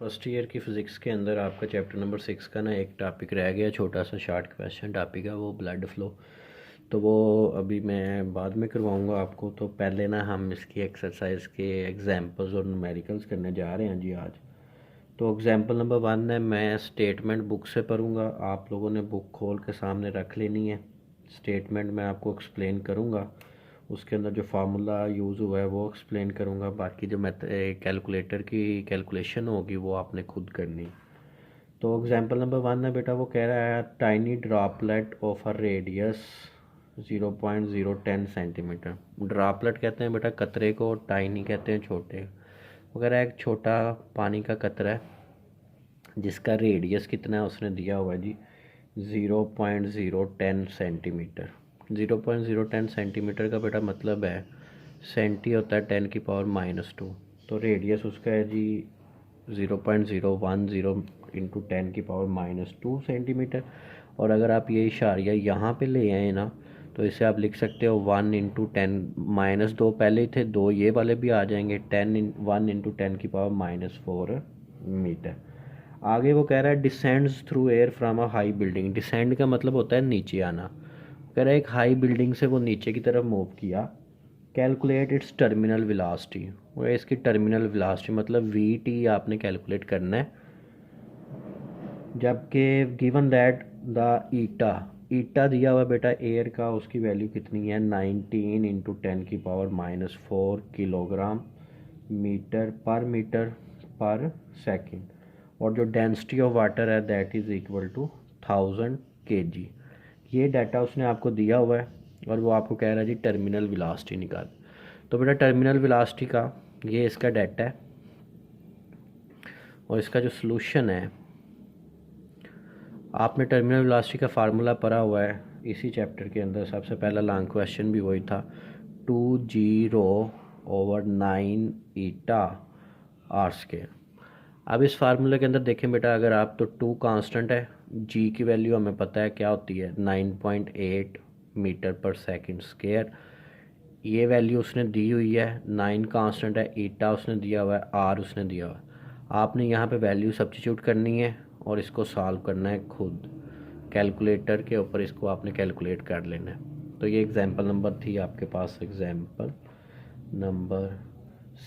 First year की physics के अंदर आपका चैप्टर नंबर 6 का ना एक टॉपिक रह गया, छोटा सा शॉर्ट क्वेश्चन टॉपिक है वो ब्लड फ़्लो। तो वो अभी मैं बाद में करवाऊँगा आपको। तो पहले ना हम इसकी एक्सरसाइज के एग्जांपल्स और न्यूमेरिकल्स करने जा रहे हैं जी आज। तो एग्जांपल नंबर 1 है, मैं स्टेटमेंट बुक से पढ़ूँगा, आप लोगों ने बुक खोल के सामने रख लेनी है। स्टेटमेंट मैं आपको एक्सप्लेन करूँगा, उसके अंदर जो फार्मूला यूज़ हुआ है वो एक्सप्लेन करूँगा, बाकी जो कैलकुलेटर की कैलकुलेशन होगी वो आपने खुद करनी। तो एग्जांपल नंबर 1 है बेटा, वो कह रहा है tiny droplet of a radius 0.010 centimetre. Droplet कहते हैं बेटा कतरे को, टाइनी कहते हैं छोटे। वो कह रहा है एक छोटा पानी का कतरा है जिसका रेडियस कितना है उसने दिया हुआ है जी 0.010 सेंटीमीटर। 0.010 सेंटीमीटर का बेटा मतलब है सेंटी होता है 10⁻⁻²। तो रेडियस उसका है जी 0.010 इंटू 10⁻⁻² सेंटीमीटर। और अगर आप ये इशारिया यहाँ पे ले आए ना तो इसे आप लिख सकते हो 1 इंटू 10 -2 पहले ही थे, 2 ये वाले भी आ जाएंगे, 1 इंटू 10⁻⁻⁴ मीटर। आगे वो कह रहा है descends through air from a high building. Descend का मतलब होता है नीचे आना। कह रहा है एक हाई बिल्डिंग से वो नीचे की तरफ मूव किया। Calculate its terminal velocity. और इसकी टर्मिनल वेलोसिटी मतलब वी टी आपने कैलकुलेट करना है। जबकि गिवन दैट द ईटा दिया हुआ बेटा एयर का, उसकी वैल्यू कितनी है 19 इंटू 10⁻⁻⁴ किलोग्राम मीटर पर सेकेंड। और जो डेंसिटी ऑफ वाटर है that is equal to 1000 kg। ये डाटा उसने आपको दिया हुआ है और वो आपको कह रहा है जी टर्मिनल वेलोसिटी निकाल। तो बेटा टर्मिनल वेलोसिटी का ये इसका डाटा है और इसका जो सलूशन है, आपने टर्मिनल वेलोसिटी का फार्मूला पढ़ा हुआ है इसी चैप्टर के अंदर। सबसे पहला लॉन्ग क्वेश्चन भी वही था, 2g/9 ईटा r²। अब इस फार्मूले के अंदर देखें बेटा, अगर आप तो 2 कांस्टेंट है, जी की वैल्यू हमें पता है क्या होती है 9.8 मीटर पर सेकंड स्क्वायर। ये वैल्यू उसने दी हुई है, 9 कांस्टेंट है, ईटा उसने दिया हुआ है, आर उसने दिया हुआ है। आपने यहाँ पे वैल्यू सब्स्टिट्यूट करनी है और इसको सॉल्व करना है खुद कैलकुलेटर के ऊपर, इसको आपने कैलकुलेट कर लेना है। तो ये एग्जांपल नंबर थी आपके पास, एग्जांपल नंबर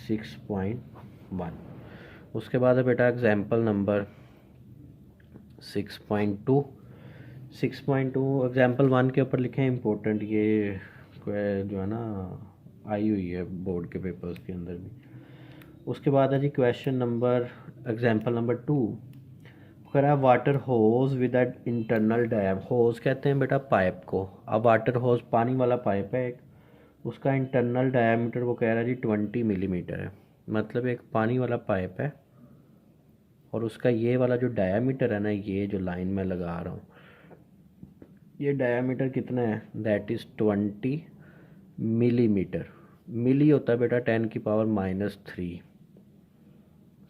6.1। उसके बाद है बेटा एग्जांपल नंबर 6.2। 6.2 एग्जांपल 1 के ऊपर लिखे हैं इम्पोर्टेंट, ये जो है ना आई हुई है बोर्ड के पेपर्स के अंदर भी। उसके बाद है जी क्वेश्चन नंबर एग्जांपल नंबर 2। करा वाटर होज विद इंटरनल डैम। होज कहते हैं बेटा पाइप को। अब वाटर होज पानी वाला पाइप है एक, उसका इंटरनल डायमीटर वो कह रहा है जी 20 मिलीमीटर है। मतलब एक पानी वाला पाइप है और उसका ये वाला जो डायमीटर है ना, ये जो लाइन में लगा रहा हूँ, ये डायमीटर कितना है दैट इज़ 20 मिलीमीटर। मिली होता है बेटा 10⁻⁻3।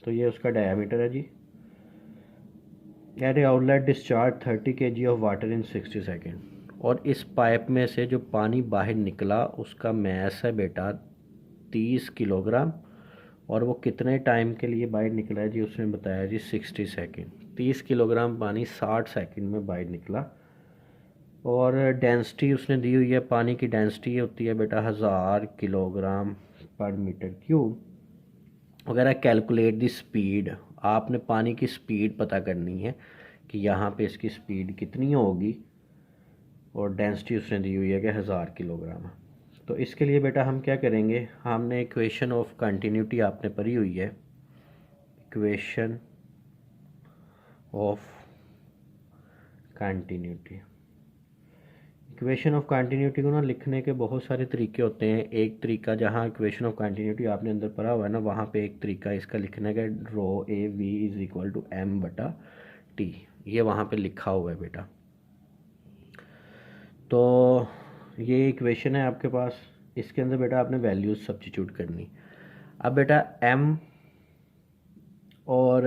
तो ये उसका डायमीटर है जी। At a outlet discharge 30 kg of water in 60 second. और इस पाइप में से जो पानी बाहर निकला उसका मैस है बेटा 30 किलोग्राम। और वो कितने टाइम के लिए बाहर निकला है जी, उसने बताया जी 60 सेकेंड। 30 किलोग्राम पानी 60 सेकेंड में बाहर निकला। और डेंसिटी उसने दी हुई है, पानी की डेंसिटी होती है बेटा 1000 किलोग्राम पर मीटर क्यूब वगैरह। कैलकुलेट दी स्पीड, आपने पानी की स्पीड पता करनी है कि यहाँ पे इसकी स्पीड कितनी होगी। और डेंसिटी उसने दी हुई है कि 1000 किलोग्राम। तो इसके लिए बेटा हम क्या करेंगे, हमने इक्वेशन ऑफ कंटिन्यूटी आपने पढ़ी हुई है, equation of continuity. Equation of continuity को ना लिखने के बहुत सारे तरीके होते हैं। एक तरीका, जहाँ इक्वेशन ऑफ कंटिन्यूटी आपने अंदर पढ़ा हुआ है ना, वहाँ पे एक तरीका इसका लिखने का, rho A V is equal to M बटा टी, ये वहाँ पे लिखा हुआ है बेटा। तो ये इक्वेशन है आपके पास, इसके अंदर बेटा आपने वैल्यूज़ सब्स्टिट्यूट करनी। अब बेटा एम और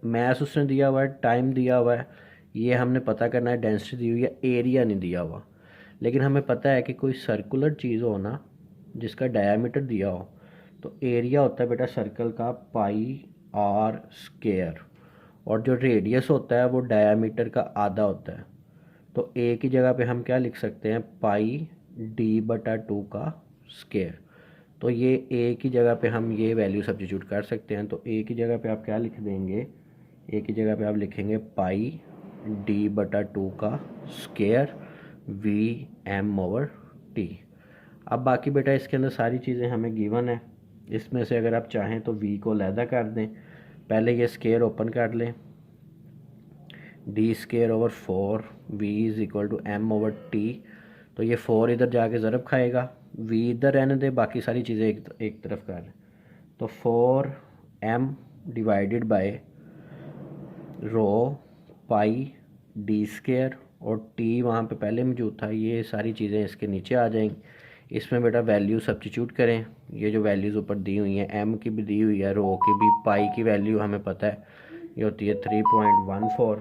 मैस उसने दिया हुआ है, टाइम दिया हुआ है, ये हमने पता करना है, डेंसिटी दी हुई है, एरिया नहीं दिया हुआ। लेकिन हमें पता है कि कोई सर्कुलर चीज़ हो ना जिसका डायमीटर दिया हो, तो एरिया होता है बेटा सर्कल का पाई आर स्क्वायर, और जो रेडियस होता है वो डायामीटर का आधा होता है। तो ए की जगह पे हम क्या लिख सकते हैं, पाई d/2 का स्क्वायर। तो ये ए की जगह पे हम ये वैल्यू सब्स्टिट्यूट कर सकते हैं। तो ए की जगह पे आप क्या लिख देंगे, ए की जगह पे आप लिखेंगे पाई d/2 का स्क्वायर Vm/t। अब बाकी बेटा इसके अंदर सारी चीज़ें हमें गिवन है। इसमें से अगर आप चाहें तो v को अलहदा कर दें। पहले ये स्क्वायर ओपन कर लें, d²/4 v = m/t। तो ये 4 इधर जाके ज़रब खाएगा, v इधर रहने दें, बाकी सारी चीज़ें एक तरफ कर लें। तो 4m divided by row pi d², और t वहाँ पे पहले मौजूद था, ये सारी चीज़ें इसके नीचे आ जाएंगी। इसमें बेटा वैल्यू सब्स्टिट्यूट करें। ये जो वैल्यूज़ ऊपर दी हुई हैं, m की भी दी हुई है, रो की भी, पाई की वैल्यू हमें पता है ये होती है 3.14।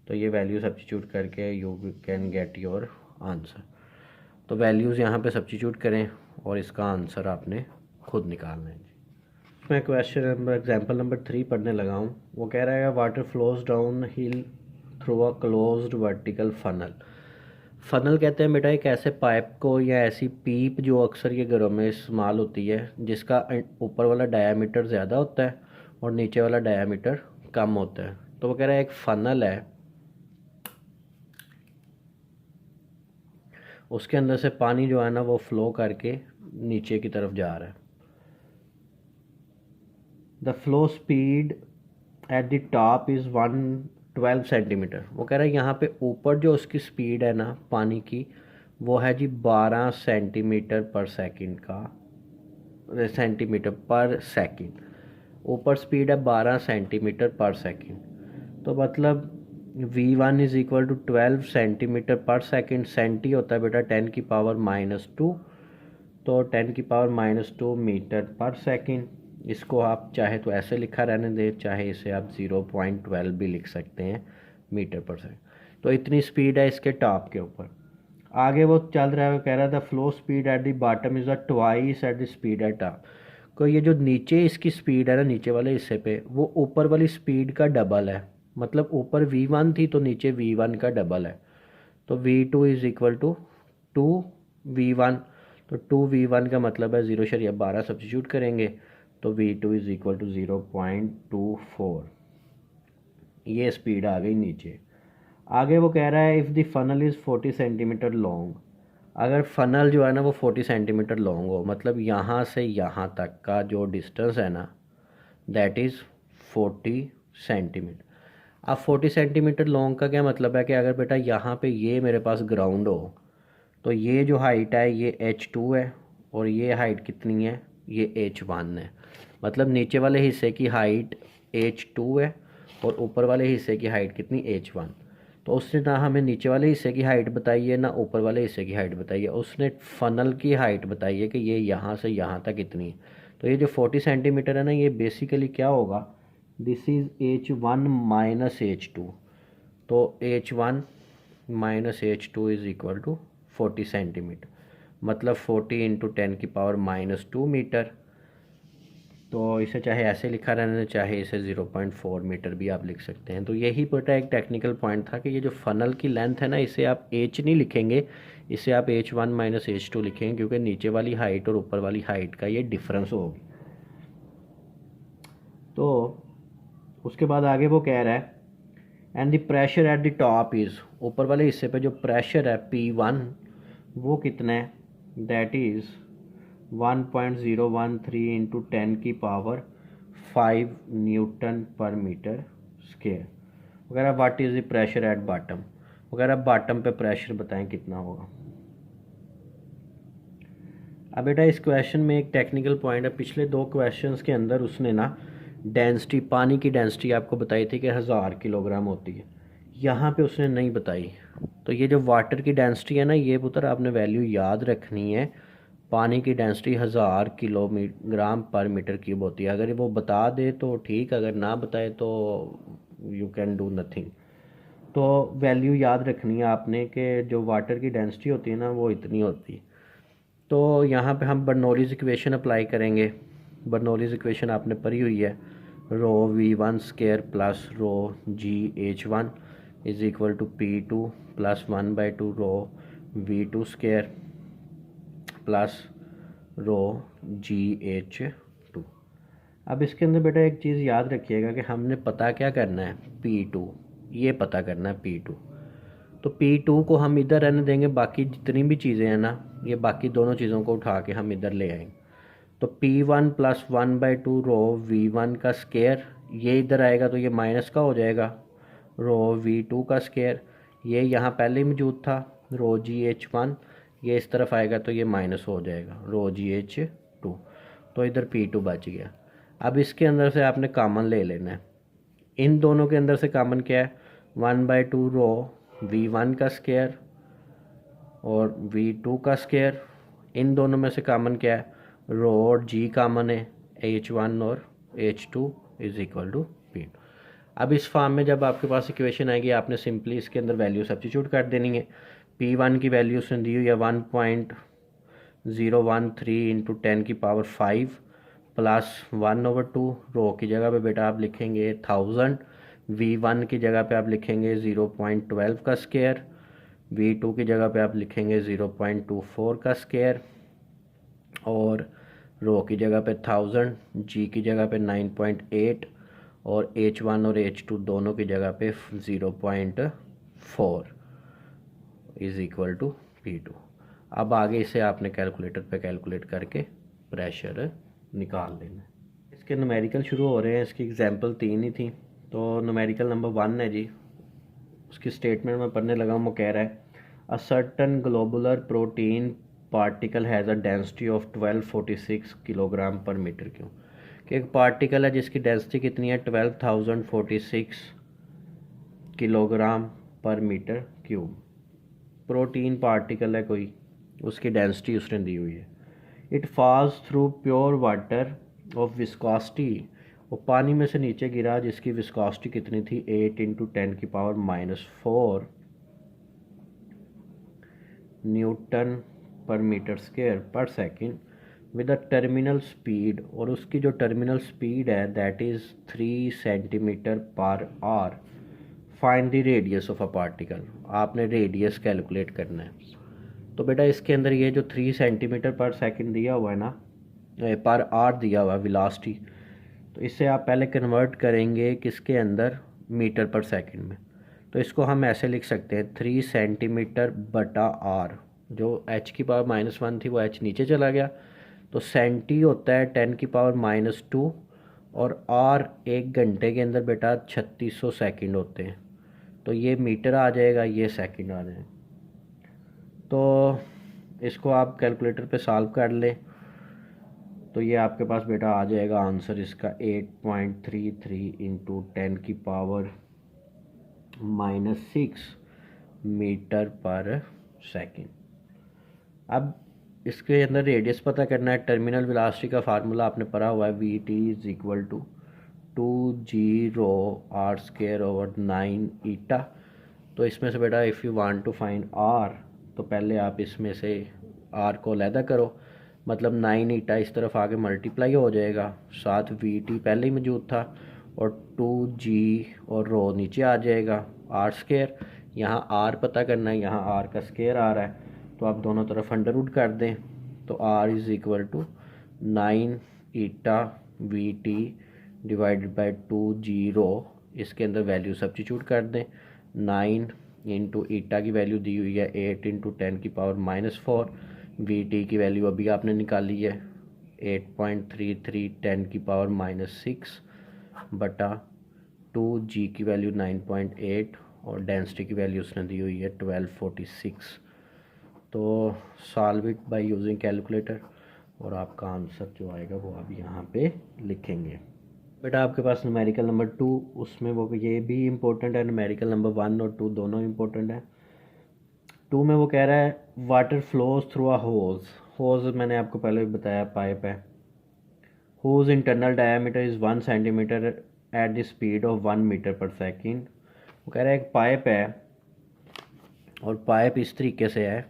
तो ये वैल्यू सब्स्टिट्यूट करके you can get your answer. तो वैल्यूज़ यहाँ पे सब्स्टिट्यूट करें और इसका आंसर आपने खुद निकालना है। मैं क्वेश्चन नंबर एग्जांपल नंबर 3 पढ़ने लगा हूँ। वो कह रहा है water flows down hill through a closed vertical funnel. Funnel कहते हैं बेटा एक ऐसे पाइप को या ऐसी पीप जो अक्सर ये घरों में इस्तेमाल होती है, जिसका ऊपर वाला डायामीटर ज़्यादा होता है और नीचे वाला डायामीटर कम होता है। तो वो कह रहा है एक फ़नल है, उसके अंदर से पानी जो है ना वो फ़्लो करके नीचे की तरफ जा रहा है। The flow speed at the top is 112 centimetre. वो कह रहा है यहाँ पे ऊपर जो उसकी स्पीड है ना पानी की, वो है जी 12 सेंटीमीटर पर सेकंड का, सेंटीमीटर पर सेकंड। ऊपर स्पीड है 12 सेंटीमीटर पर सेकंड। तो मतलब v1 = 12 सेंटीमीटर पर सेकंड। सेंटी होता है बेटा 10⁻², तो 10⁻² मीटर पर सेकंड। इसको आप चाहे तो ऐसे लिखा रहने दें, चाहे इसे आप 0.12 भी लिख सकते हैं मीटर पर सेकंड। तो इतनी स्पीड है इसके टॉप के ऊपर। आगे वो चल रहा है, वो कह रहा था flow speed at the bottom is twice eight the speed at top. को ये जो नीचे इसकी स्पीड है ना, नीचे वाले हिस्से पे, वो ऊपर वाली स्पीड का डबल है। मतलब ऊपर v1 थी तो नीचे v1 का डबल है। तो v2 = 2v1। तो 2v1 का मतलब है 0.12 सब्स्टिट्यूट करेंगे तो v2 = 0.24। ये स्पीड आ गई नीचे। आगे वो कह रहा है if the funnel is 40 centimetre long. अगर फ़नल जो है ना वो 40 सेंटीमीटर लॉन्ग हो, मतलब यहाँ से यहाँ तक का जो डिस्टेंस है ना दैट इज़ 40 सेंटीमीटर। अब 40 सेंटीमीटर लॉन्ग का क्या मतलब है कि अगर बेटा यहाँ पे ये मेरे पास ग्राउंड हो, तो ये जो हाइट है ये h2 है, और ये हाइट कितनी है, ये h1 है। मतलब नीचे वाले हिस्से की हाइट h2 है और ऊपर वाले हिस्से की हाइट कितनी, h1। तो उसने ना हमें नीचे वाले हिस्से की हाइट बताई है ना ऊपर वाले हिस्से की हाइट बताई है, उसने फ़नल की हाइट बताई है कि ये यहाँ से यहाँ तक इतनी है। तो ये जो 40 सेंटीमीटर है ना, ये बेसिकली क्या होगा, this is h1 minus h2। तो h1 माइनस h2 = 40 सेंटीमीटर, मतलब 40 × 10⁻² मीटर। तो इसे चाहे ऐसे लिखा रहने, चाहे इसे 0.4 मीटर भी आप लिख सकते हैं। तो यही बेटा एक टेक्निकल पॉइंट था कि ये जो फ़नल की लेंथ है ना, इसे आप h नहीं लिखेंगे, इसे आप h1 माइनस h2 लिखेंगे, क्योंकि नीचे वाली हाइट और ऊपर वाली हाइट का ये डिफरेंस होगी। तो उसके बाद आगे वो कह रहा है and the pressure at the top is, ऊपर वाले हिस्से पे जो प्रेशर है P1 वो कितना है, दैट इज़ 1.013 × 10⁵ न्यूटन पर मीटर स्क्वायर। वगैरह what is the pressure at bottom, वगैरह बॉटम पे प्रेशर बताएं कितना होगा। अब बेटा इस क्वेश्चन में एक टेक्निकल पॉइंट है, पिछले 2 क्वेश्चंस के अंदर उसने ना डेंसिटी, पानी की डेंसिटी आपको बताई थी कि 1000 किलोग्राम होती है, यहाँ पे उसने नहीं बताई। तो ये जो वाटर की डेंसिटी है ना, ये पुत्र आपने वैल्यू याद रखनी है। पानी की डेंसिटी 1000 किलोग्राम पर मीटर क्यूब होती है। अगर वो बता दे तो ठीक, अगर ना बताए तो यू कैन डू नथिंग। तो वैल्यू याद रखनी है आपने कि जो वाटर की डेंसिटी होती है ना वो इतनी होती है। तो यहाँ पे हम बर्नौलीज़ इक्वेशन अप्लाई करेंगे। बर्नौलीज़ इक्वेशन आपने पढ़ी हुई है, rho V1 square plus rho GH1 is equal to P2 plus 1/2 rho V2 square plus rho GH2। अब इसके अंदर बेटा एक चीज़ याद रखिएगा कि हमने पता क्या करना है, P2, ये पता करना है P2। तो P2 को हम इधर रहने देंगे, बाकी जितनी भी चीज़ें हैं ना, ये बाकी दोनों चीज़ों को उठा के हम इधर ले आएंगे। तो P1 प्लस 1/2 रो V1 का स्केयर, ये इधर आएगा तो ये माइनस का हो जाएगा, रो V2 का स्केयर, ये यहाँ पहले ही मौजूद था, रो GH1, ये इस तरफ आएगा तो ये माइनस हो जाएगा, रो GH2। तो इधर P2 बच गया। अब इसके अंदर से आपने कॉमन ले लेना है। इन दोनों के अंदर से कॉमन क्या है, 1/2 रो V1 का स्केयर और V2 का स्केयर। इन दोनों में से कॉमन क्या है, रो और G कॉमन है, H1 और H2 is equal to P2। अब इस फॉर्म में जब आपके पास इक्वेशन आएगी, आपने सिंपली इसके अंदर वैल्यू सब्स्टिट्यूट कर देनी है। P1 की वैल्यू उसने दी हुई है 1.013 इंटू 10⁵ प्लस 1/2, रो की जगह पे बेटा आप लिखेंगे 1000, V1 की जगह पे आप लिखेंगे 0.12 का स्केयर, V2 की जगह पे आप लिखेंगे 0.24 का स्केयर, और रो की जगह पे 1000, G की जगह पे 9.8 और H1 और H2 दोनों की जगह पे 0.4 इज़ इक्वल टू P2। अब आगे इसे आपने कैलकुलेटर पे कैलकुलेट करके प्रेशर निकाल लेना है। इसके न्यूमेरिकल शुरू हो रहे हैं, इसकी एग्जांपल 3 ही थी। तो न्यूमेरिकल नंबर 1 है जी, उसकी स्टेटमेंट में पढ़ने लगा हूँ। वो कह रहा है a certain globular protein particle has a density of 1246 kilogram पर मीटर क्यूब, कि एक पार्टिकल है जिसकी डेंसिटी कितनी है, 12,046 किलोग्राम पर मीटर क्यूब। प्रोटीन पार्टिकल है कोई, उसकी डेंसिटी उसने दी हुई है। It falls through pure water of viscosity, वो पानी में से नीचे गिरा जिसकी विस्कोसिटी कितनी थी, 8 इंटू 10⁻⁻4 न्यूटन पर मीटर स्क्वायर पर second with a terminal speed, और उसकी जो टर्मिनल स्पीड है that is 3 centimetre per hour. Find the radius of a particle, आपने रेडियस कैलकुलेट करना है। तो बेटा इसके अंदर ये जो 3 सेंटीमीटर पर सेकंड दिया हुआ है ना, पर आवर दिया हुआ है वेलोसिटी, तो इससे आप पहले कन्वर्ट करेंगे किसके अंदर, मीटर पर सेकंड में। तो इसको हम ऐसे लिख सकते हैं 3 सेंटीमीटर बटा आर, जो h⁻⁻1 थी वो h नीचे चला गया, तो सेंटी होता है 10⁻⁻2, और आर एक घंटे के अंदर बेटा 3600 सेकंड होते हैं। तो ये मीटर आ जाएगा, ये सेकंड आ जाएगा। तो इसको आप कैलकुलेटर पे सॉल्व कर लें तो ये आपके पास बेटा आ जाएगा आंसर इसका 8.33 इंटू 10⁻⁻6 मीटर पर सेकंड। अब इसके अंदर रेडियस पता करना है। टर्मिनल वेलोसिटी का फार्मूला आपने पढ़ा हुआ है, VT is equal to 2G rho r square over 9 eta. तो इसमें से बेटा if you want to find r, तो पहले आप इसमें से आर को अलहदा करो, मतलब 9 ईटा इस तरफ आगे मल्टीप्लाई हो जाएगा, साथ VT पहले ही मौजूद था, और 2G और रो नीचे आ जाएगा, आर स्क्वायर। यहाँ आर पता करना है, यहाँ आर का स्क्वायर आ रहा है, तो आप दोनों तरफ अंडर रूट कर दें, तो r is equal to 9 eta VT divided by 2G rho. इसके अंदर वैल्यू सब्स्टिट्यूट कर दें, 9 इंटू ईटा की वैल्यू दी हुई है 8 इंटू 10⁻⁻4, VT की वैल्यू अभी आपने निकाली है 8.33 10⁻⁻6 बटा 2G की वैल्यू 9.8 और डेंसिटी की वैल्यू उसने दी हुई है 1246। तो solve it by using calculator, और आपका आंसर जो आएगा वो आप यहाँ पे लिखेंगे। बेटा आपके पास न्यूमेरिकल नंबर 2, उसमें वो ये भी इम्पोर्टेंट है, न्यूमेरिकल नंबर 1 और 2 दोनों इम्पोर्टेंट है। 2 में वो कह रहा है water flows through a hose. Hose मैंने आपको पहले भी बताया पाइप है। Hose internal diameter is 1 centimetre at the speed of 1 metre पर सेकेंड। वो कह रहा है एक पाइप है, और पाइप इस तरीके से है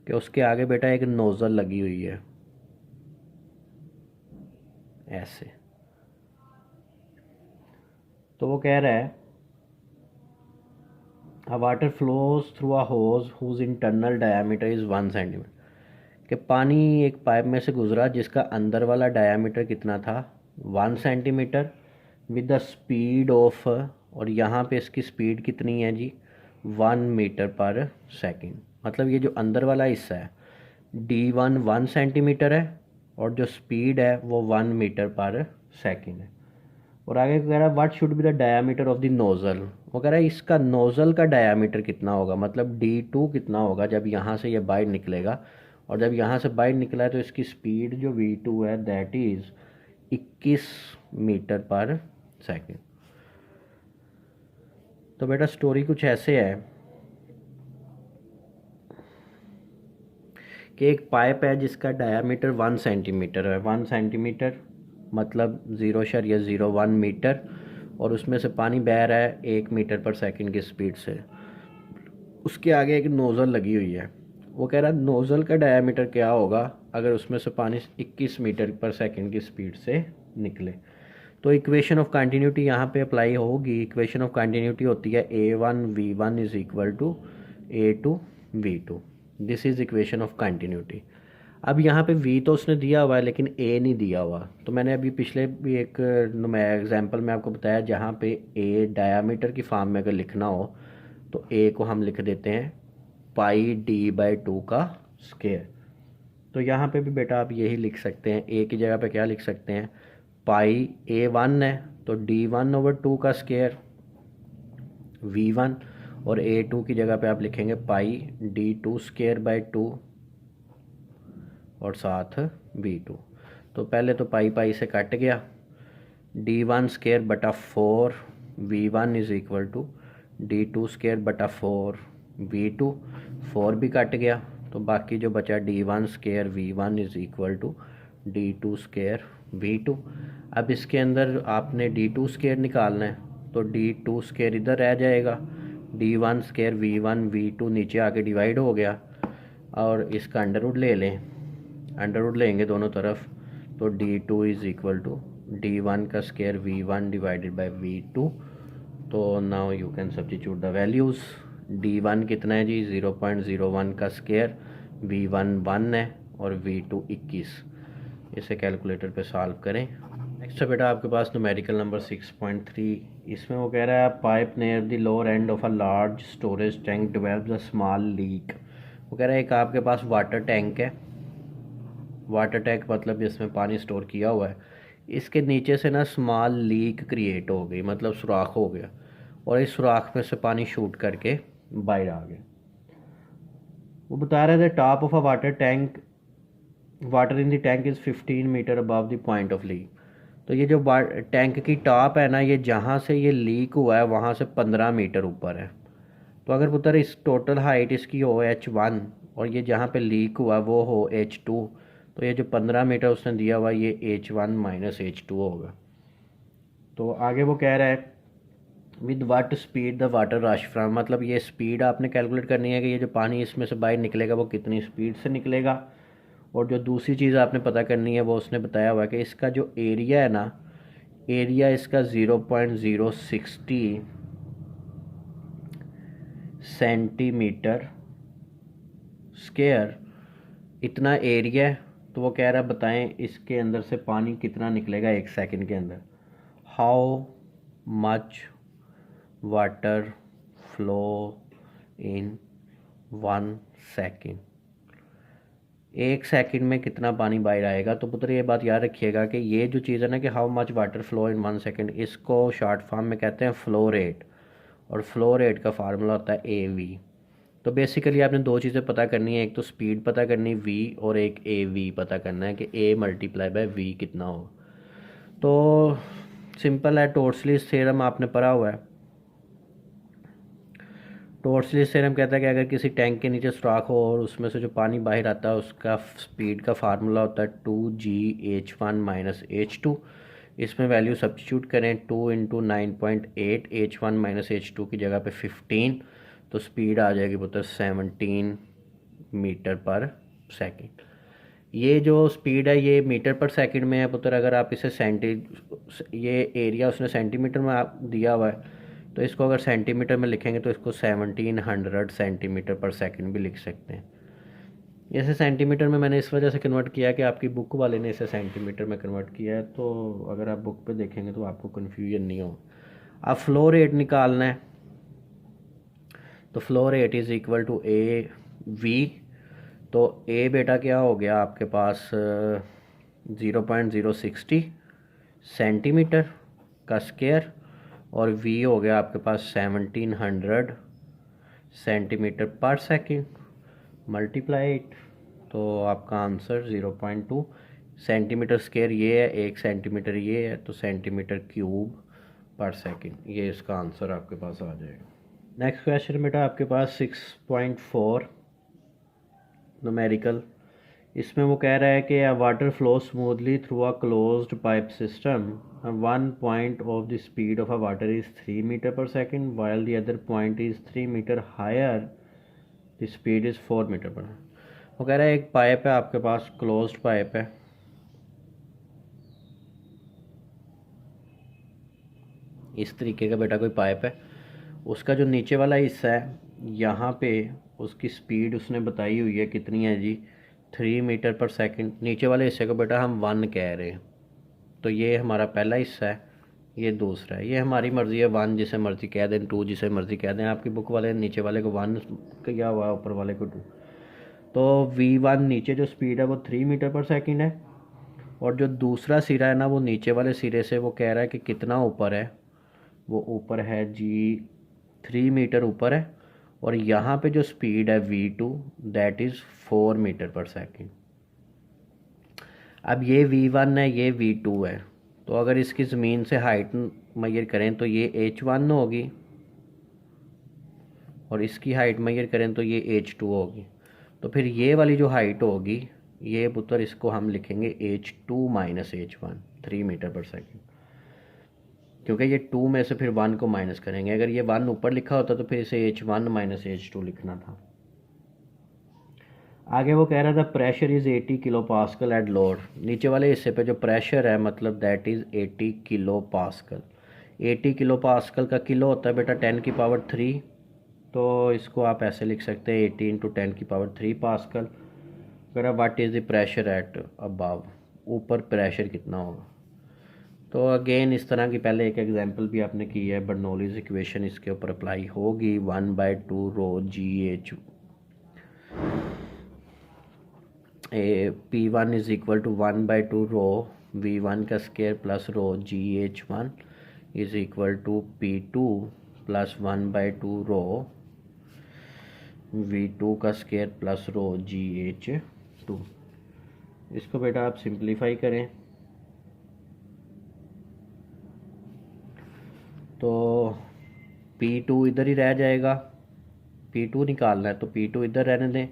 कि उसके आगे बेटा एक नोज़ल लगी हुई है ऐसे, तो वो कह रहा है a water flows through a hose whose internal diameter is 1 centimetre, कि पानी एक पाइप में से गुजरा जिसका अंदर वाला डायामीटर कितना था 1 centimetre, with the speed of, और यहाँ पे इसकी स्पीड कितनी है जी 1 मीटर पर सेकेंड। मतलब ये जो अंदर वाला हिस्सा है D1 1 सेंटीमीटर है और जो स्पीड है वो 1 मीटर पर सेकेंड है। और आगे कह रहा है what should be the diameter of the nozzle. वो कह रहा है इसका नोज़ल का डायामीटर कितना होगा, मतलब D2 कितना होगा जब यहाँ से ये बाहर निकलेगा, और जब यहाँ से बाहर निकला है तो इसकी स्पीड जो V2 है दैट इज़ 21 मीटर पर सेकेंड। तो बेटा स्टोरी कुछ ऐसे है कि एक पाइप है जिसका डायामीटर 1 सेंटीमीटर है, 1 सेंटीमीटर मतलब 0.01 मीटर, और उसमें से पानी बह रहा है 1 मीटर पर सेकेंड की स्पीड से। उसके आगे एक नोज़ल लगी हुई है। वो कह रहा है नोज़ल का डायामीटर क्या होगा अगर उसमें से पानी 21 मीटर पर सेकेंड की स्पीड से निकले। तो इक्वेशन ऑफ कंटिन्यूटी यहाँ पे अप्लाई होगी। इक्वेशन ऑफ कंटिन्यूटी होती है A1V1 is equal to A2V2। This is equation of continuity. अब यहाँ पे V तो उसने दिया हुआ है लेकिन A नहीं दिया हुआ। तो मैंने अभी पिछले भी एक एग्जांपल में आपको बताया जहाँ पे A डायामीटर की फॉर्म में अगर लिखना हो तो A को हम लिख देते हैं πD/2 का स्क्वायर। तो यहाँ पे भी बेटा आप यही लिख सकते हैं, A की जगह पे क्या लिख सकते हैं पाई A1 है तो D1/2 का स्क्वायर V1, और A2 की जगह पे आप लिखेंगे पाई D2²/2 और साथ V2। तो पहले तो पाई पाई से कट गया, D1²/4 V1 is equal to D2²/4 V2, 4 भी कट गया तो बाकी जो बचा D1² V1 is equal to D2² V2। अब इसके अंदर आपने D2² निकालना है तो D2² इधर रह जाएगा, D1² V1 V2 नीचे आके डिवाइड हो गया, और इसका अंडर रूट ले लें, अंडर रूट लेंगे दोनों तरफ तो D2 is equal to D1 का square V1 divided by V2। तो now you can substitute the values. D1 कितना है जी 0.01 का स्क्वायर, V1 1 है और V2 21। इसे कैलकुलेटर पे सॉल्व करें। नेक्स्ट है बेटा आपके पास न्यूमेरिकल नंबर 6.3। इसमें वो कह रहा है pipe near the lower end of a large storage tank develops a small leak. वो कह रहा है एक आपके पास वाटर टैंक है, वाटर टैंक मतलब जिसमें पानी स्टोर किया हुआ है, इसके नीचे से ना स्मॉल लीक क्रिएट हो गई, मतलब सुराख हो गया, और इस सुराख में से पानी शूट करके बाहर आ गया। वो बता रहे थे top of a water tank, water in the tank is 15 metre above the point of leak. तो ये जो टैंक की टॉप है ना, ये जहाँ से ये लीक हुआ है वहाँ से 15 मीटर ऊपर है। तो अगर पुत्र इस टोटल हाइट इसकी हो H1 और ये जहाँ पे लीक हुआ वो हो H2, तो ये जो 15 मीटर उसने दिया हुआ ये H1 माइनस H2 होगा। तो आगे वो कह रहा है with what speed the water rush from, मतलब ये स्पीड आपने कैलकुलेट करनी है कि ये जो पानी इसमें से बाहर निकलेगा वो कितनी स्पीड से निकलेगा। और जो दूसरी चीज़ आपने पता करनी है वो उसने बताया हुआ है कि इसका जो एरिया है ना, एरिया इसका 0.060 सेंटीमीटर स्क्वायर, इतना एरिया है। तो वो कह रहा है बताएं इसके अंदर से पानी कितना निकलेगा 1 सेकंड के अंदर। How much water flow in 1 second, 1 second में कितना पानी बाहर आएगा। तो पुत्र ये बात याद रखिएगा कि ये जो चीज़ है ना कि how much water flow in 1 second, इसको शॉर्ट फॉर्म में कहते हैं फ्लो रेट, और फ्लो रेट का फार्मूला होता है AV। तो बेसिकली आपने दो चीज़ें पता करनी है, एक तो स्पीड पता करनी V और एक AV पता करना है कि A मल्टीप्लाई बाय V कितना हो। तो सिंपल है, टॉर्सलीज थ्योरम आपने पढ़ा हुआ है। टॉर्सलीज थ्योरम कहता है कि अगर किसी टैंक के नीचे सुराख हो और उसमें से जो पानी बाहर आता है उसका स्पीड का फार्मूला होता है 2GH1 माइनस H2। इसमें वैल्यू सब्स्टिट्यूट करें, 2 इंटू 9.8, H1 माइनस H2 की जगह पे 15, तो स्पीड आ जाएगी पुत्र 17 मीटर पर सेकेंड। ये जो स्पीड है ये मीटर पर सेकंड में है पुत्र। अगर आप इसे ये एरिया उसने सेंटीमीटर में आप दिया हुआ है, तो इसको अगर सेंटीमीटर में लिखेंगे तो इसको 1700 सेंटीमीटर पर सेकंड भी लिख सकते हैं। इसे सेंटीमीटर में मैंने इस वजह से कन्वर्ट किया कि आपकी बुक वाले ने इसे सेंटीमीटर में कन्वर्ट किया है, तो अगर आप बुक पे देखेंगे तो आपको कन्फ्यूजन नहीं हो। अब फ्लो रेट निकालना है, तो flow rate is equal to a v. तो ए बेटा क्या हो गया आपके पास 0.060 सेंटीमीटर का स्क्वायर, और वी हो गया आपके पास 1700 सेंटीमीटर पर सेकंड, मल्टीप्लाई इट, तो आपका आंसर 0.2 सेंटीमीटर स्क्वायर ये है, 1 सेंटीमीटर ये है, तो सेंटीमीटर क्यूब पर सेकंड, ये इसका आंसर आपके पास आ जाएगा। नेक्स्ट क्वेश्चन बेटा आपके पास 6.4 न्यूमेरिकल। इसमें वो कह रहा है कि water flow smoothly through a closed pipe system, one point of the speed of a water is 3 metre per second while the other point is 3 metre higher, the speed is 4 metre per. वो कह रहा है एक pipe है आपके पास, closed pipe है, इस तरीके का बेटा कोई पाइप है, उसका जो नीचे वाला हिस्सा है यहाँ पे उसकी स्पीड उसने बताई हुई है कितनी है जी, 3 मीटर पर सेकंड। नीचे वाले हिस्से को बेटा हम 1 कह रहे हैं, तो ये हमारा पहला हिस्सा है, ये दूसरा है। ये हमारी मर्ज़ी है, 1 जिसे मर्ज़ी कह दें, 2 जिसे मर्ज़ी कह दें। आपकी बुक वाले नीचे वाले को 1 किया हुआ है, ऊपर वाले को 2। तो V1 नीचे जो स्पीड है वो 3 मीटर पर सेकंड है, और जो दूसरा सिरा है ना वो नीचे वाले सिरे से वो कह रहा है कि कितना ऊपर है, वो ऊपर है जी 3 मीटर ऊपर है, और यहाँ पे जो स्पीड है V2 that is 4 metre per second. अब ये V1 है, ये V2 है, तो अगर इसकी ज़मीन से हाइट मेजर करें तो ये H1 होगी, और इसकी हाइट मेजर करें तो ये H2 होगी। तो फिर ये वाली जो हाइट होगी ये पुत्र, इसको हम लिखेंगे H2 minus H1, 3 metre per second, क्योंकि ये 2 में से फिर 1 को माइनस करेंगे। अगर ये 1 ऊपर लिखा होता तो फिर इसे H1 माइनस H2 लिखना था। आगे वो कह रहा था pressure is 80 kilo pascal at load. नीचे वाले हिस्से पे जो प्रेशर है मतलब that is 80 kilo pascal. 80 kilo pascal का किलो होता है बेटा 10 की पावर 3, तो इसको आप ऐसे लिख सकते हैं 80 इंटू 10 की पावर 3 पास्कल। अगर what is the pressure at above, ऊपर प्रेशर कितना होगा। तो अगेन इस तरह की पहले एक एग्जांपल भी आपने की है, बर्नौलीज़ इक्वेशन इसके ऊपर अप्लाई होगी। 1/2 rho GH P1 is equal to 1/2 rho V1 का square plus rho GH1 is equal to P2 plus 1/2 rho V2 का स्क्वायर प्लस रो GH2। इसको बेटा आप सिंप्लीफाई करें तो P2 इधर ही रह जाएगा, P2 निकालना है तो P2 इधर रहने दें,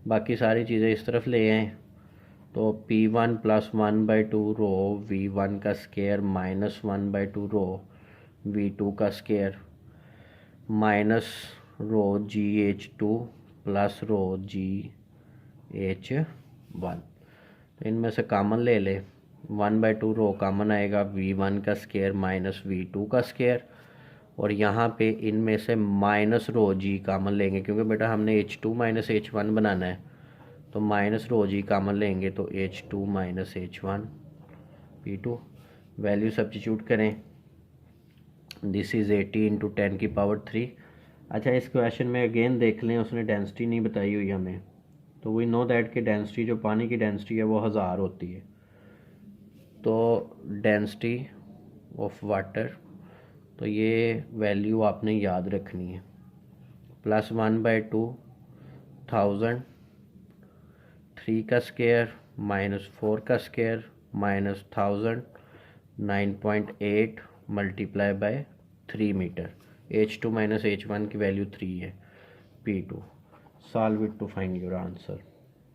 बाकी सारी चीज़ें इस तरफ ले आएँ। तो P1 प्लस 1/2 रो V1 का स्क्वायर माइनस 1/2 रो V2 का square minus rho GH2 plus rho GH1। तो इनमें से कॉमन ले ले, 1/2 रो कॉमन आएगा, V1 का स्क्वायर माइनस V2 का स्क्वायर, और यहाँ पे इनमें से माइनस रो जी कॉमन लेंगे, क्योंकि बेटा हमने H2 माइनस H1 बनाना है, तो माइनस रो जी कॉमन लेंगे तो H2 minus H1 P2। Value substitute करें, दिस इज़ 80 इंटू 10 की पावर 3। अच्छा इस क्वेश्चन में अगेन देख लें, उसने डेंसिटी नहीं बताई हुई हमें, तो वी नो दैट कि डेंसिटी जो पानी की डेंसिटी है वो 1000 होती है। तो डेंसिटी ऑफ वाटर, तो ये वैल्यू आपने याद रखनी है, प्लस 1/2 1000, 3 का स्क्वायर माइनस 4 का square minus 1000, 9.8 multiply by 3 metre. H2 minus H1 की वैल्यू 3 है, P2। Solve it to find your answer.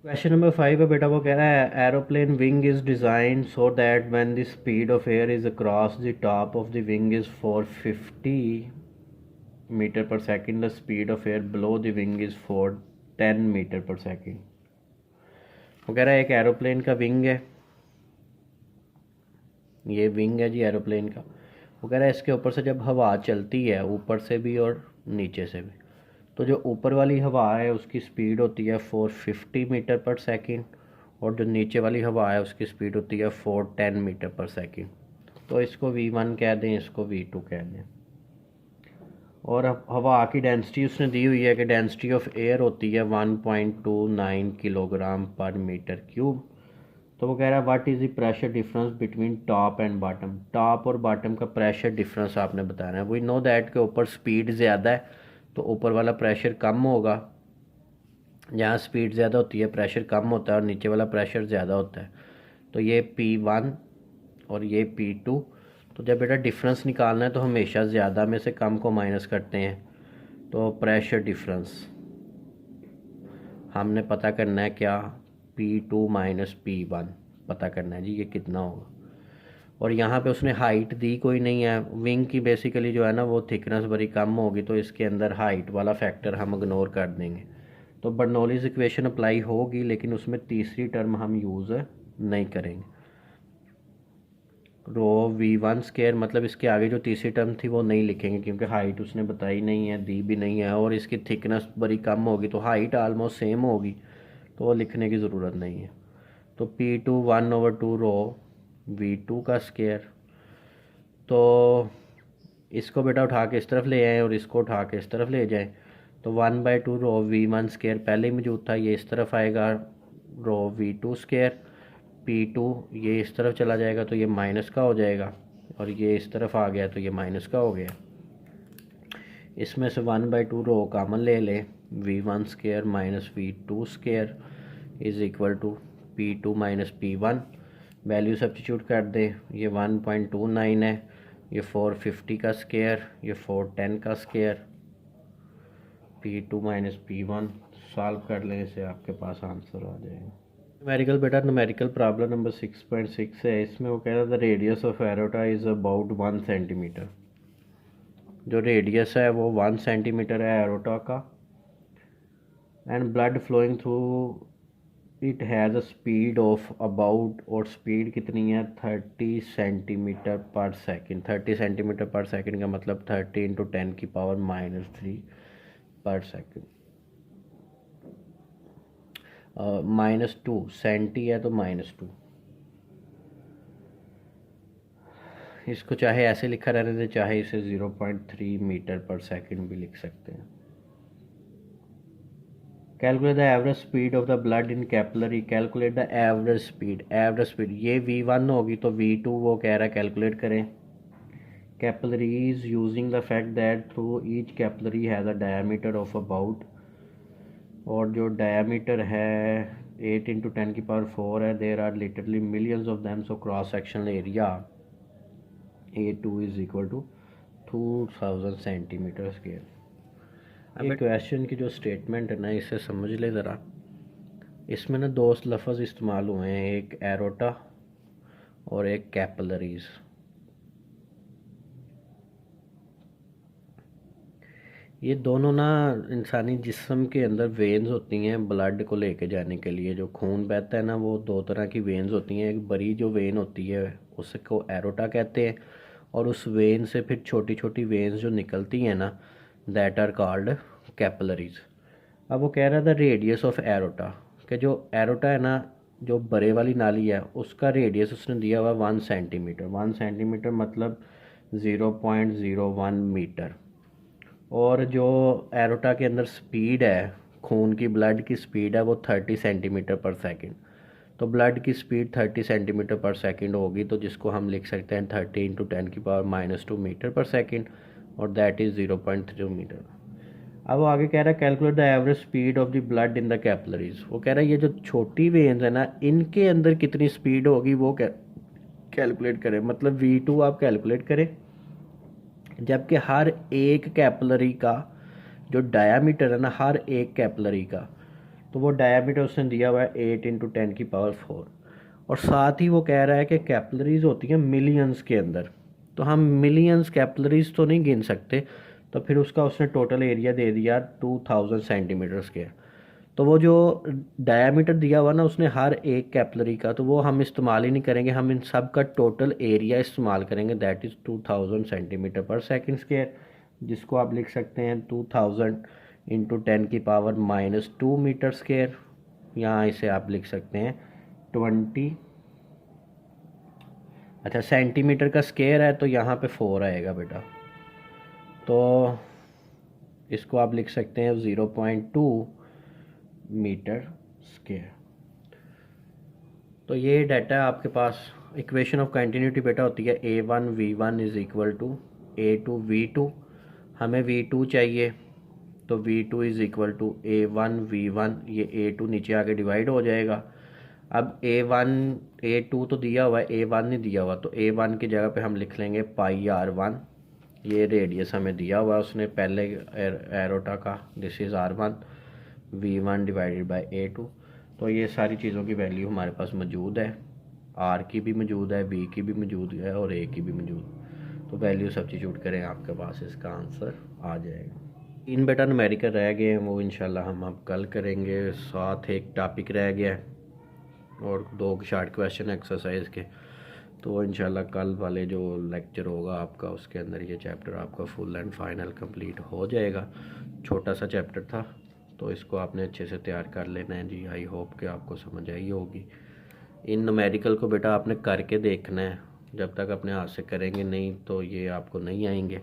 Question number 5 है बेटा, वो कह रहा है aeroplane wing is design so that when the speed of air is across the top of the wing is 450 metre per second, the speed of air below the wing is 410 metre per second. वो कह रहा है एक aeroplane का wing है, ये wing है जी aeroplane का। वो कह रहा है इसके ऊपर से जब हवा चलती है ऊपर से भी और नीचे से भी, तो जो ऊपर वाली हवा है उसकी स्पीड होती है 450 मीटर पर सेकंड, और जो नीचे वाली हवा है उसकी स्पीड होती है 410 मीटर पर सेकंड। तो इसको V1 कह दें, इसको V2 कह दें। और अब हवा की डेंसिटी उसने दी हुई है कि डेंसिटी ऑफ एयर होती है 1.29 किलोग्राम पर मीटर क्यूब। तो वो कह रहा है what is the pressure difference between top and bottom. Top और बॉटम का प्रेशर डिफरेंस आपने बताना है। वी नो दैट के ऊपर स्पीड ज़्यादा है तो ऊपर वाला प्रेशर कम होगा, जहाँ स्पीड ज़्यादा होती है प्रेशर कम होता है और नीचे वाला प्रेशर ज़्यादा होता है। तो ये P1 और ये P2। तो जब बेटा डिफरेंस निकालना है तो हमेशा ज़्यादा में से कम को माइनस करते हैं। तो प्रेशर डिफरेंस हमने पता करना है क्या, P2 माइनस P1 पता करना है जी, ये कितना होगा। और यहाँ पे उसने हाइट दी कोई नहीं है, विंग की बेसिकली जो है ना वो थिकनेस बड़ी कम होगी, तो इसके अंदर हाइट वाला फैक्टर हम इग्नोर कर देंगे। तो बर्नौलीज़ इक्वेशन अप्लाई होगी लेकिन उसमें तीसरी टर्म हम यूज़ नहीं करेंगे। रो V1 स्केयर मतलब इसके आगे जो तीसरी टर्म थी वो नहीं लिखेंगे क्योंकि हाइट उसने बताई नहीं है, दी भी नहीं है, और इसकी थिकनेस बड़ी कम होगी तो हाइट आलमोस्ट सेम होगी, तो वो लिखने की ज़रूरत नहीं है। तो P2 1/2 रो V2 का स्केयर। तो इसको बेटा उठा के इस तरफ ले आएँ और इसको उठा के इस तरफ ले जाएं, तो 1/2 रो V1 स्केयर पहले ही मौजूद था, ये इस तरफ आएगा रो V2 स्केयर। P2 ये इस तरफ चला जाएगा तो ये माइनस का हो जाएगा, और ये इस तरफ आ गया तो ये माइनस का हो गया। इसमें से 1/2 रो कॉमन ले लें, V1 square minus V2 square is equal to P2 minus P1। Value substitute कर दें, ये 1.29 है, ये 450 का स्केयर, ये 410 का square, P2 minus P1 solve कर लें इसे, आपके पास आंसर आ जाएगा। न्यूमेरिकल बेटा न्यूमेरिकल प्रॉब्लम नंबर 6.6 है। इसमें वो कह रहा था radius of aorta is about 1 centimetre. जो रेडियस है वो 1 सेंटीमीटर है एरोटा का, and blood flowing through it has a speed of about, और स्पीड कितनी है 30 सेंटीमीटर पर सेकेंड। 30 सेंटीमीटर पर सेकेंड का मतलब 30 × 10⁻³ पर सेकेंड। -2 सेंटी है तो -2। इसको चाहे ऐसे लिखा रहने दें, चाहे इसे 0.3 मीटर पर सेकेंड भी लिख सकते हैं। Calculate the average speed of the blood in capillary. Calculate the average speed, average speed ये V1 होगी तो V2 वो कह रहा है कैलकुलेट करें। Capillaries using the fact that through each capillary has a diameter of about, और जो डायमीटर है 8 × 10⁴ है, there are literally millions of them, so cross sectional area A2 is equal to 2000 centimetre square. अब question की जो statement है ना इसे समझ ले ज़रा। इसमें ना दो लफ्ज़ इस्तेमाल हुए हैं, एक एरोटा और एक कैपिलरीज। ये दोनों ना इंसानी जिस्म के अंदर वेन्स होती हैं ब्लड को लेके जाने के लिए। जो खून बहता है ना वो दो तरह की वेन्स होती हैं। एक बड़ी जो वेन होती है उसको एरोटा कहते हैं, और उस वेन से फिर छोटी छोटी वेन्स जो निकलती हैं ना दैट आर कॉल्ड कैपिलरीज। अब वो कह रहा था रेडियस ऑफ एरोटा, कि जो एरोटा है ना जो बड़े वाली नाली है उसका रेडियस उसने दिया हुआ 1 सेंटीमीटर। 1 सेंटीमीटर मतलब 0.01 मीटर। और जो एरोटा के अंदर स्पीड है खून की, ब्लड की स्पीड है वो 30 सेंटीमीटर पर सेकंड। तो ब्लड की स्पीड 30 सेंटीमीटर पर सेकंड होगी, तो जिसको हम लिख सकते हैं 30 × 10⁻² मीटर पर सेकंड, और दैट इज़ 0.3 मीटर। अब वो आगे कह रहा है calculate the average speed of the blood in the capillaries. वो कह रहा है ये जो छोटी वेन्स है ना इनके अंदर कितनी स्पीड होगी वो कैलकुलेट करें। मतलब V2 आप कैलकुलेट करें, जबकि हर एक कैपिलरी का जो डायामीटर है ना हर एक कैपिलरी का, तो वो डायामीटर उसने दिया हुआ है 8 × 10⁴। और साथ ही वो कह रहा है कि कैपिलरीज होती हैं मिलियंस के अंदर, तो हम मिलियंस कैपिलरीज तो नहीं गिन सकते, तो फिर उसका उसने टोटल एरिया दे दिया 2000 सेंटीमीटर स्क्वायर। तो वो जो डायामीटर दिया हुआ ना उसने हर एक कैपलरी का, तो वो हम इस्तेमाल ही नहीं करेंगे, हम इन सब का टोटल एरिया इस्तेमाल करेंगे, दैट इज़ 2000 सेंटीमीटर पर सेकंड स्क्वायर, जिसको आप लिख सकते हैं 2000 इंटू 10⁻⁻2 मीटर स्क्वायर। यहाँ इसे आप लिख सकते हैं 20, अच्छा सेंटीमीटर का स्क्वायर है तो यहाँ पे 4 आएगा बेटा, तो इसको आप लिख सकते हैं 0.2 मीटर स्क्वायर। तो ये डाटा है आपके पास। इक्वेशन ऑफ कंटिन्यूटी बेटा होती है A1V1 is equal to A2V2, हमें V2 चाहिए, तो V2 is equal to A1V1, ये A2 नीचे आके डिवाइड हो जाएगा। अब A2 तो दिया हुआ है, A1 नहीं दिया हुआ, तो A1 की जगह पे हम लिख लेंगे πr1, ये रेडियस हमें दिया हुआ है उसने पहले एरोटा का, this is R1, V1 divided by A2। तो ये सारी चीज़ों की वैल्यू हमारे पास मौजूद है, R की भी मौजूद है, V की भी मौजूद है और A की भी मौजूद। तो वैल्यू सब्स्टिट्यूट करें, आपके पास इसका आंसर आ जाएगा। इन बेटा न्यूमेरिकल रह गए हैं, वो इंशाल्लाह हम अब कल करेंगे। साथ एक टॉपिक रह गया है और 2 शॉर्ट क्वेश्चन एक्सरसाइज के, तो इंशाल्लाह कल वाले जो लेक्चर होगा आपका उसके अंदर ये चैप्टर आपका फुल एंड फाइनल कंप्लीट हो जाएगा। छोटा सा चैप्टर था तो इसको आपने अच्छे से तैयार कर लेना है जी। आई होप कि आपको समझ आई होगी। इन न्यूमेरिकल को बेटा आपने करके देखना है, जब तक अपने हाथ से करेंगे नहीं तो ये आपको नहीं आएंगे।